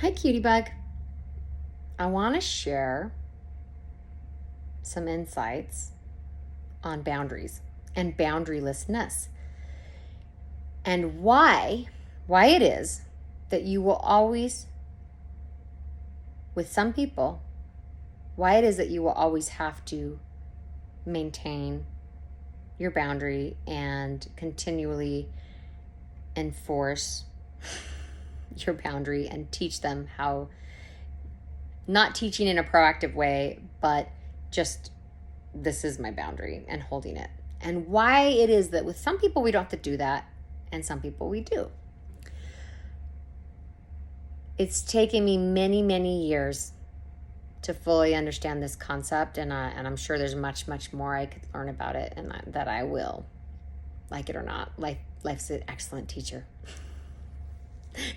Hi, Cutie Bug. I want to share some insights on boundaries and boundarylessness and why it is that you will always, with some people, why it is that you will always have to maintain your boundary and continually enforce your boundary and teach them how, not teaching in a proactive way, but just this is my boundary and holding it. And why it is that with some people we don't have to do that and some people we do. It's taken me many, many years to fully understand this concept, and I'm sure there's much, much more I could learn about it, and that I will, like it or not. Life's an excellent teacher.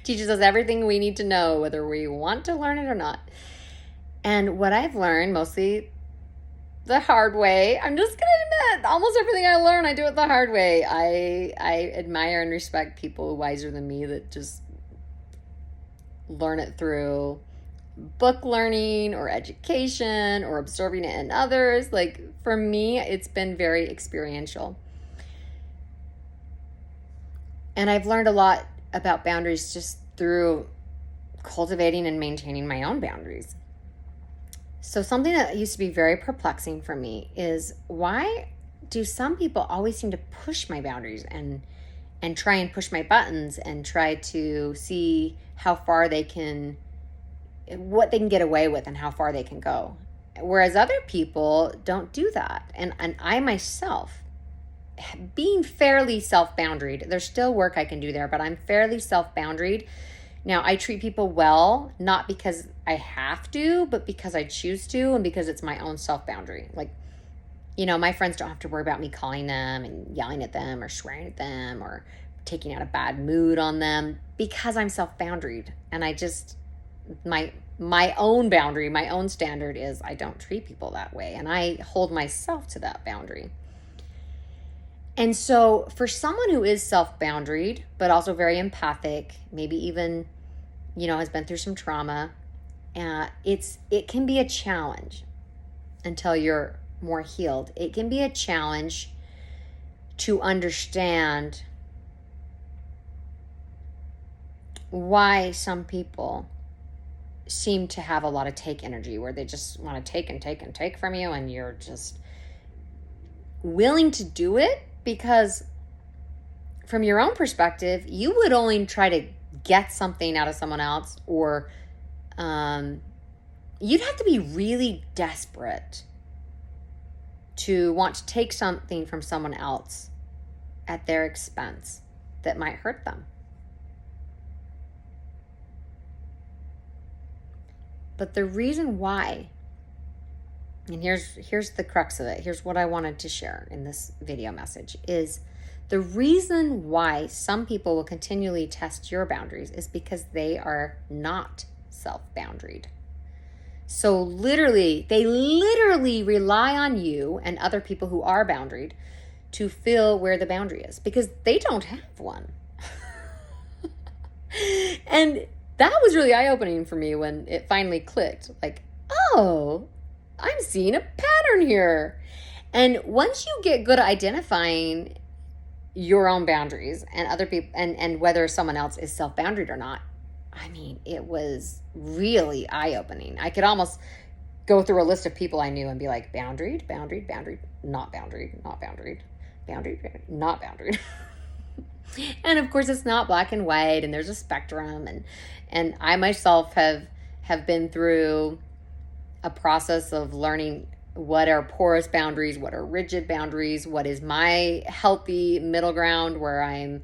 Teaches us everything we need to know, whether we want to learn it or not. And what I've learned, mostly the hard way, I'm just going to admit, almost everything I learn, I do it the hard way. I admire and respect people wiser than me that just learn it through book learning or education or absorbing it in others. Like, for me, it's been very experiential. And I've learned a lot about boundaries just through cultivating and maintaining my own boundaries. So something that used to be very perplexing for me is, why do some people always seem to push my boundaries and try and push my buttons and try to see how far they can, what they can get away with and how far they can go. Whereas other people don't do that. And I myself, being fairly self-boundaried, there's still work I can do there, but I'm fairly self-boundaried. Now, I treat people well, not because I have to, but because I choose to, and because it's my own self-boundary. Like, you know, my friends don't have to worry about me calling them and yelling at them or swearing at them or taking out a bad mood on them, because I'm self-boundaried. And I just, my own boundary, my own standard is I don't treat people that way. And I hold myself to that boundary. And so for someone who is self-boundaried, but also very empathic, maybe even, you know, has been through some trauma, it can be a challenge until you're more healed. It can be a challenge to understand why some people seem to have a lot of take energy, where they just want to take and take and take from you, and you're just willing to do it because from your own perspective, you would only try to get something out of someone else, or you'd have to be really desperate to want to take something from someone else at their expense that might hurt them. But the reason why, and here's the crux of it, here's what I wanted to share in this video message, is the reason why some people will continually test your boundaries is because they are not self-boundaried. So they literally rely on you and other people who are boundaried to fill where the boundary is, because they don't have one. And that was really eye-opening for me when it finally clicked. Like, oh, I'm seeing a pattern here. And once you get good at identifying your own boundaries and other people, and whether someone else is self-boundaried or not, I mean, it was really eye-opening. I could almost go through a list of people I knew and be like, boundaried, boundaried, boundaried, not boundaried, not boundaried, boundaried, not boundaried. And of course, it's not black and white, and there's a spectrum. And I myself have been through a process of learning what are porous boundaries, what are rigid boundaries, what is my healthy middle ground where I'm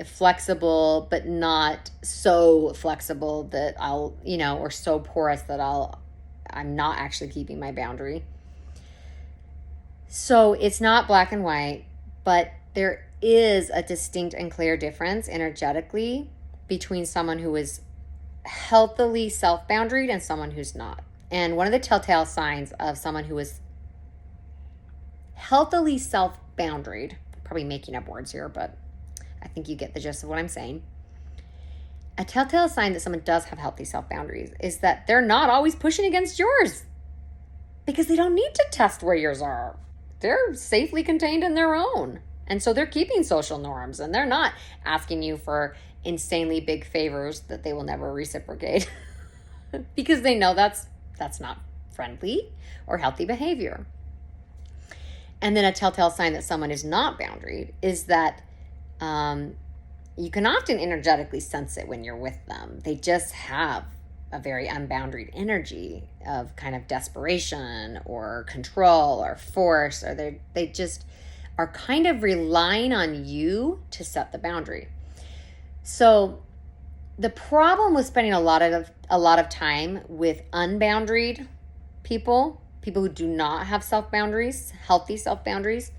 flexible, but not so flexible that I'll, you know, or so porous that I'm not actually keeping my boundary. So it's not black and white, but there is a distinct and clear difference energetically between someone who is healthily self-boundaried and someone who's not. And one of the telltale signs of someone who is healthily self-boundaried, probably making up words here, but I think you get the gist of what I'm saying, A telltale sign that someone does have healthy self-boundaries is that they're not always pushing against yours, because they don't need to test where yours are. They're safely contained in their own. And so they're keeping social norms, and they're not asking you for insanely big favors that they will never reciprocate because they know that's not friendly or healthy behavior. And then a telltale sign that someone is not boundaried is that you can often energetically sense it when you're with them. They just have a very unboundaried energy of kind of desperation or control or force, or they just are kind of relying on you to set the boundary. So the problem with spending a lot of time with unboundaried people who do not have self-boundaries, healthy self-boundaries,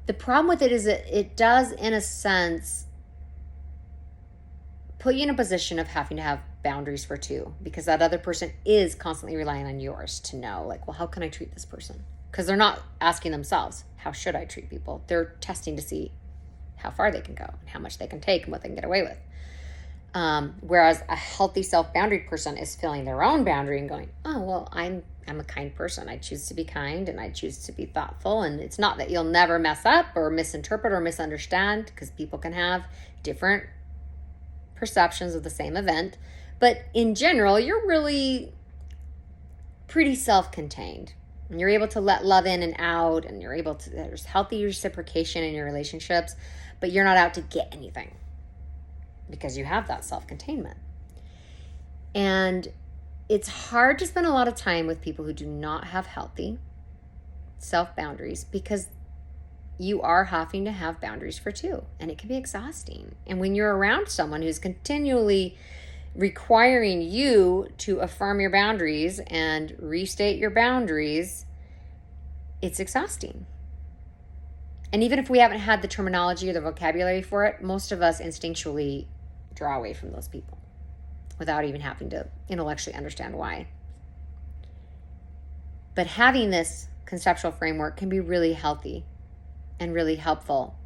the problem with it is that it does, in a sense, put you in a position of having to have boundaries for two, because that other person is constantly relying on yours to know, like, well, how can I treat this person? Because they're not asking themselves, how should I treat people? They're testing to see how far they can go and how much they can take and what they can get away with. Whereas a healthy self-boundaried person is filling their own boundary and going, oh, well, I'm a kind person. I choose to be kind and I choose to be thoughtful. And it's not that you'll never mess up or misinterpret or misunderstand, because people can have different perceptions of the same event. But in general, you're really pretty self-contained. And you're able to let love in and out, and you're able to, there's healthy reciprocation in your relationships, but you're not out to get anything because you have that self-containment. And it's hard to spend a lot of time with people who do not have healthy self-boundaries, because you are having to have boundaries for two, and it can be exhausting. And when you're around someone who's continually requiring you to affirm your boundaries and restate your boundaries, it's exhausting. And even if we haven't had the terminology or the vocabulary for it, most of us instinctually draw away from those people without even having to intellectually understand why. But having this conceptual framework can be really healthy and really helpful,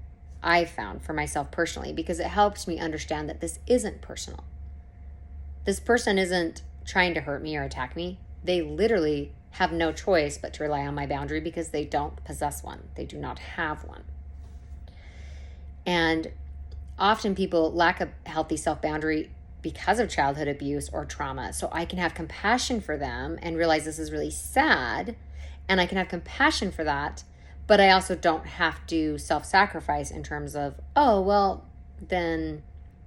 I've found, for myself personally, because it helps me understand that this isn't personal. This person isn't trying to hurt me or attack me. They literally have no choice but to rely on my boundary because they don't possess one. They do not have one. And often people lack a healthy self-boundary because of childhood abuse or trauma. So I can have compassion for them and realize this is really sad, and I can have compassion for that, but I also don't have to self-sacrifice in terms of, oh, well, then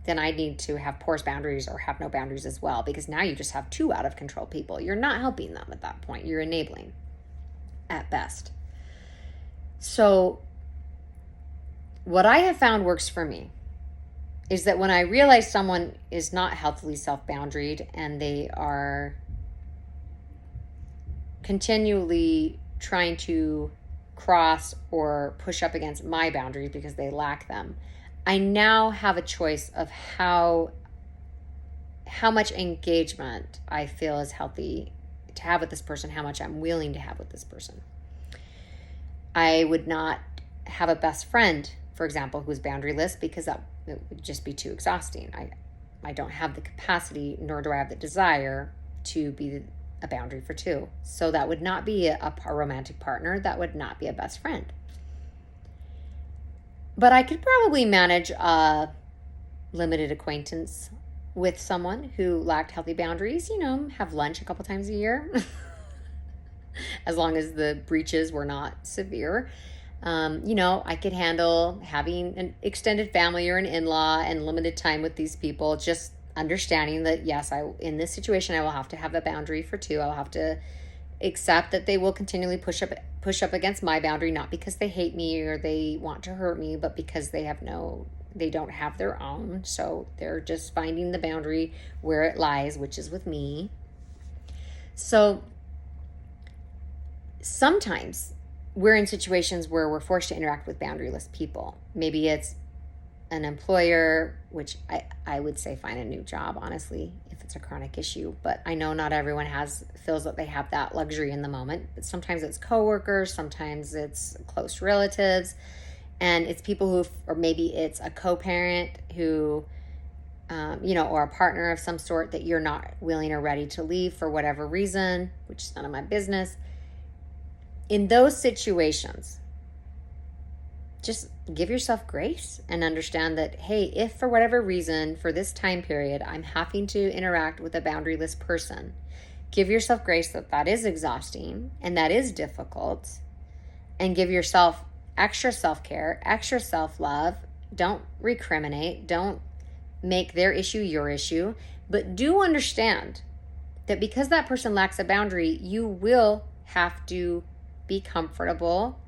I need to have porous boundaries or have no boundaries as well, because now you just have two out of control people. You're not helping them at that point. You're enabling at best. So what I have found works for me is that when I realize someone is not healthily self-boundaried and they are continually trying to cross or push up against my boundaries because they lack them, I now have a choice of how much engagement I feel is healthy to have with this person, how much I'm willing to have with this person. I would not have a best friend, for example, who's boundaryless, because it would just be too exhausting. I don't have the capacity, nor do I have the desire to be a boundary for two. So that would not be a romantic partner. That would not be a best friend. But I could probably manage a limited acquaintance with someone who lacked healthy boundaries, have lunch a couple times a year, as long as the breaches were not severe. I could handle having an extended family or an in-law and limited time with these people, just understanding that, yes, in this situation, I will have to have a boundary for two. I'll have to accept that they will continually push up against my boundary, not because they hate me or they want to hurt me, but because they don't have their own. So they're just finding the boundary where it lies, which is with me. So sometimes we're in situations where we're forced to interact with boundaryless people. Maybe it's an employer, which I would say find a new job, honestly, if it's a chronic issue. But I know not everyone feels that they have that luxury in the moment. But sometimes it's coworkers, sometimes it's close relatives, and it's people or maybe it's a co-parent who or a partner of some sort that you're not willing or ready to leave for whatever reason, which is none of my business. In those situations, just give yourself grace and understand that, hey, if for whatever reason, for this time period, I'm having to interact with a boundaryless person, give yourself grace that that is exhausting and that is difficult, and give yourself extra self-care, extra self-love. Don't recriminate. Don't make their issue your issue. But do understand that because that person lacks a boundary, you will have to be comfortable,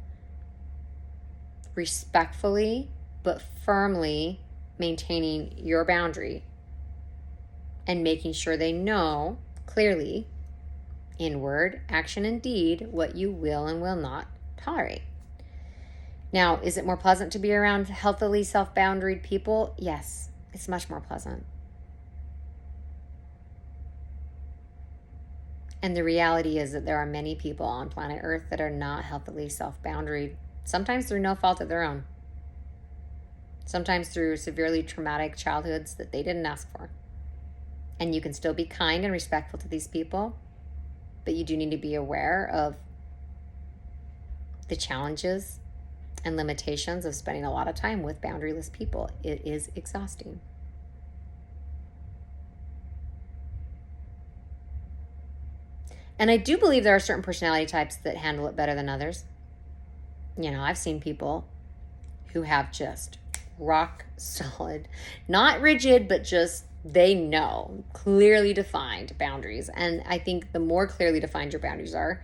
respectfully, but firmly maintaining your boundary and making sure they know clearly, in word, action, and deed, what you will and will not tolerate. Now, is it more pleasant to be around healthily self-boundaried people? Yes, it's much more pleasant. And the reality is that there are many people on planet Earth that are not healthily self-boundaried, sometimes through no fault of their own, sometimes through severely traumatic childhoods that they didn't ask for. And you can still be kind and respectful to these people, but you do need to be aware of the challenges and limitations of spending a lot of time with boundaryless people. It is exhausting. And I do believe there are certain personality types that handle it better than others. I've seen people who have just rock solid, not rigid, but just they know clearly defined boundaries. And I think the more clearly defined your boundaries are,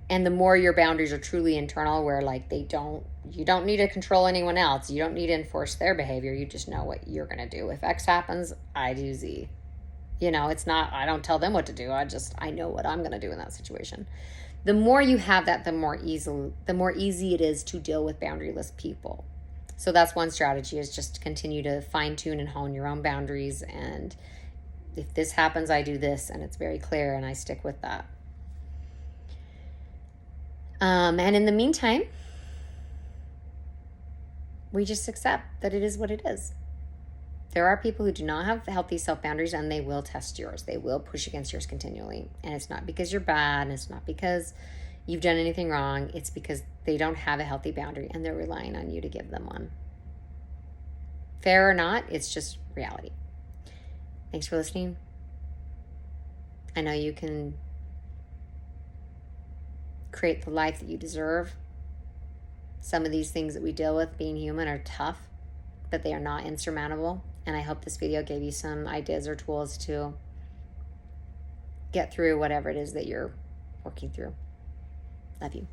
and the more your boundaries are truly internal, where like you don't need to control anyone else. You don't need to enforce their behavior. You just know what you're going to do. If X happens, I do Z. It's not, I don't tell them what to do. I know what I'm going to do in that situation. The more you have that, the more easy it is to deal with boundaryless people. So that's one strategy, is just to continue to fine tune and hone your own boundaries. And if this happens, I do this, and it's very clear, and I stick with that. And in the meantime, we just accept that it is what it is. There are people who do not have healthy self-boundaries, and they will test yours. They will push against yours continually. And it's not because you're bad, and it's not because you've done anything wrong. It's because they don't have a healthy boundary, and they're relying on you to give them one. Fair or not, it's just reality. Thanks for listening. I know you can create the life that you deserve. Some of these things that we deal with being human are tough, but they are not insurmountable. And I hope this video gave you some ideas or tools to get through whatever it is that you're working through. Love you.